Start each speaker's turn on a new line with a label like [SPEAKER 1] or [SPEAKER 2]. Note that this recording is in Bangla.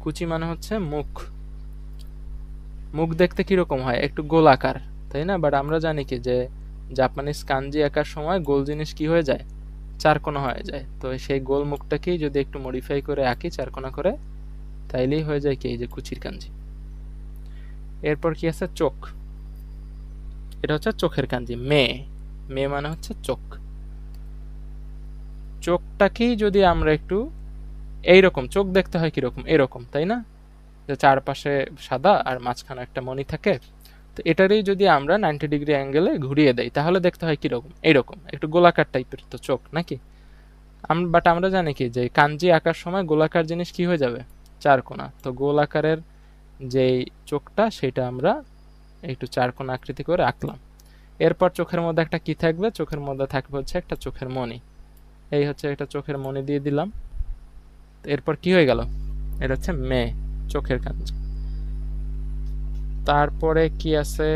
[SPEAKER 1] কুচি মানে হচ্ছে মুখ। মুখ দেখতে কিরকম হয়, একটু গোলাকার, তাই না? বাট আমরা জানি কি যে জাপানিজ কাঞ্জি আঁকার সময় গোল জিনিস কি হয়ে যায়, চারকোনা হয়ে যায়। তো সেই গোল মুখটাকেই যদি একটু মডিফাই করে আঁকি চারকোনা করে, তাইলেই হয়ে যায় কি এই যে কুচির কাঞ্জি। এরপর কি আছে, চোখ। এটা হচ্ছে চোখের কাঞ্জি, মে। মে মানে হচ্ছে চোখ। চোখটাকেই যদি আমরা একটু এইরকম, চোখ দেখতে হয় কিরকম, এরকম, তাই না? যে চারপাশে সাদা আর মাঝখানে একটা মণি থাকে। তো এটারই যদি আমরা 90 ডিগ্রি অ্যাঙ্গেলে ঘুরিয়ে দেই তাহলে দেখতে হয় কিরকম, এইরকম একটু গোলাকার টাইপের তো চোখ নাকি। বাট আমরা জানি কি যে কাঞ্জি আঁকার সময় গোলাকার জিনিস কি হয়ে যাবে, চারকোনা। তো গোল আকারের যেই চোখটা সেটা আমরা একটু চারকোনা আকৃতি করে আঁকলাম। এরপর চোখের মধ্যে একটা কি থাকবে, চোখের মধ্যে থাকবে হচ্ছে একটা চোখের মণি। এই হচ্ছে একটা চোখের মণি দিয়ে দিলাম। এরপর কি হয়ে গেল, এটা হচ্ছে মে, চোখের কাঞ্জি। তারপরে কি আছে,